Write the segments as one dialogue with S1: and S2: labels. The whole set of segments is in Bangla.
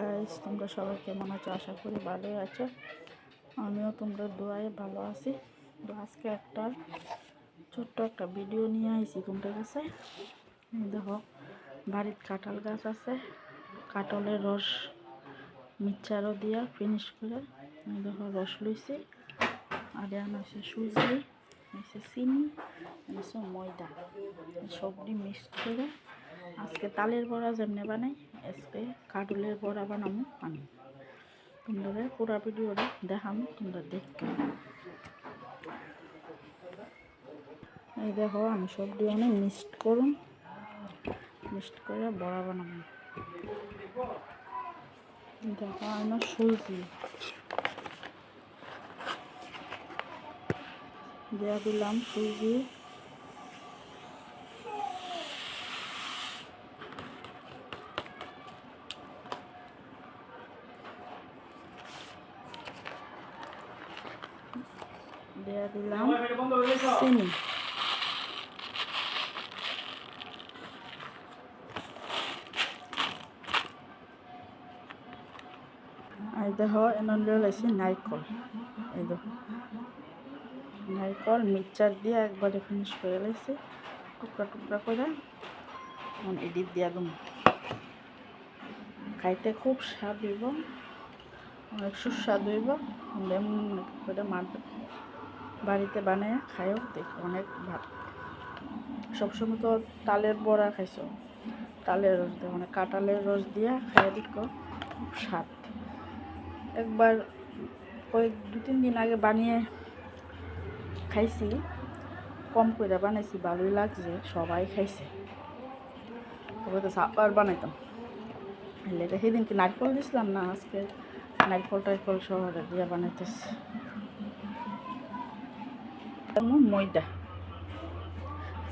S1: গাইস, তোমরা সবাই কেমন আছো? আশা করি ভালোই আছো। আমিও তোমরা দোয়ায় ভালো আছি। তো আজকে একটা ছোট্ট একটা ভিডিও নিয়ে আইছি তোমাদের কাছে। দেখো, বাড়ির কাঁঠাল গাছ আছে, কাঁঠালের রস মিক্সচারও দিয়া ফিনিশ করে দেখো রস লইছি। আর আছে সুজি, আছে চিনি, আছে ময়দা, সবটি মিক্সড করে আজকে তালের বড়া যেমনি বানাই আজকে কাঁঠালের বড়া বানাবো আমি। তোমরা পুরা ভিডিওটা দেখাম, তোমরা দেখো। এই দেখো, আমি সবটি অনেক মিক্সড করুন, মিক্সড করে বড়া বানাবো। দেখো, আমার সুজি দেওয়া দিলাম, সুজি দেওয়া দিলাম, চিনি এই দেখো, এমন লাইছি নারকল। এই দেখো, নারকল মিক্সচার দিয়ে একবারে ফিনিশ করে লাইছি, টুকরা টুকরা করে এডিট দিয়া দেবো। খাইতে খুব স্বাদ হইব, অনেক সুস্বাদু হইব। করে বাড়িতে বানায় খাইও, দেখো অনেক ভালো। সবসময় তো তালের বড়া খাইছো, তালের রস দিয়ে মানে কাঁঠালের রস দিয়া খাইয়া দেখো, খুব স্বাদ। একবার কয়েক 2-3 দিন আগে বানিয়ে খাইছি, কম করে বানাইছি, ভালোই লাগছে, সবাই খাইছে। তবে তো আবার বানাইতাম, লেগে সেদিনকে নারকেল দিছিলাম না, আজকে নারকেল টারকল শহরে দিয়ে বানাইতেছি। ময়দা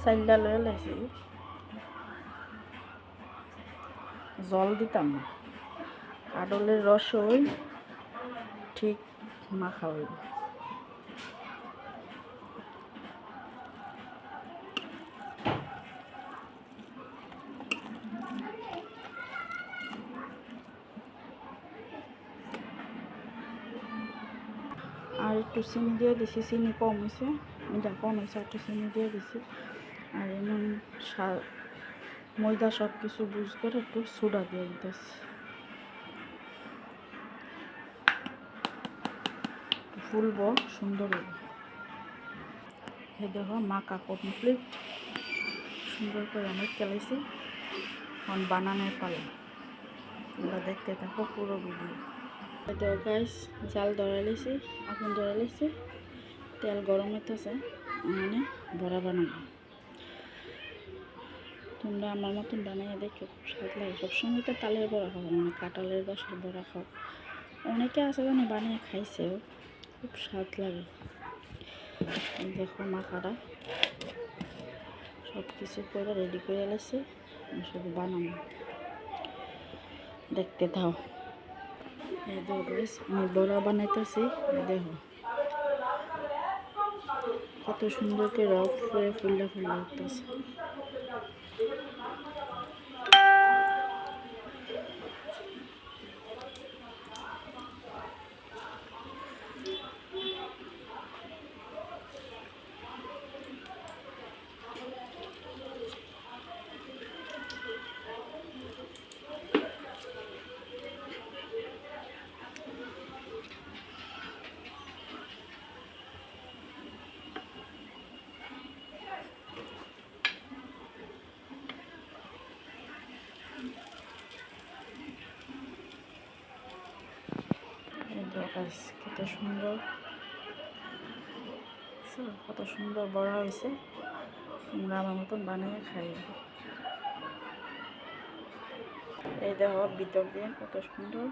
S1: চাইলটা লয়ে লাইছি, জল দিতাম না, কাঁঠালের রস ওই ঠিক মাখা হইব। আর একটু চিনি দিয়ে দিছি, চিনি কম হয়েছে, এটা কম হয়েছে, একটু চিনি দিয়ে দিছি। আর এমন ময়দা সব কিছু বুঝ করে একটু সোডা দিয়ে দিতেছি, ফুলবো সুন্দর হইব। এই দেখো, মাখা কমপ্লিট, সুন্দর করে আমি কেলাইছি। এখন বানানোর পালা, তোমরা দেখতে থাকো পুরো ভিডিও। এটা গাইস, জাল ধরা লাইছি, আগুন ধরা লাইছি, তেল গরম হইতেছে, মানে বড়া বানাবো। তোমরা আমার মতন বানাইয়া দেখো, খুব স্বাদ লাগে। সবসময় তো তালের বড়া খাবো, মানে কাঁঠালের রসের বড়া খাও, অনেকে আছে জানি বানিয়ে খাইছেও, খুব স্বাদ লাগে। দেখো, মাখাটা সব কিছু করে রেডি করে এলাইছি, শুধু বানাবো, দেখতে থাও। এই দেখো গাইস, আমি বড়া বানাইতেছি। দেখো কত সুন্দর করে রফ করে ফুল্লা ফুল্লা উঠতেছে। কত সুন্দর, কত সুন্দর বড় হয়েছে। তোমরা আমার মতন বানিয়ে খাই। এই দেখো, ভিতর দিয়ে কত সুন্দর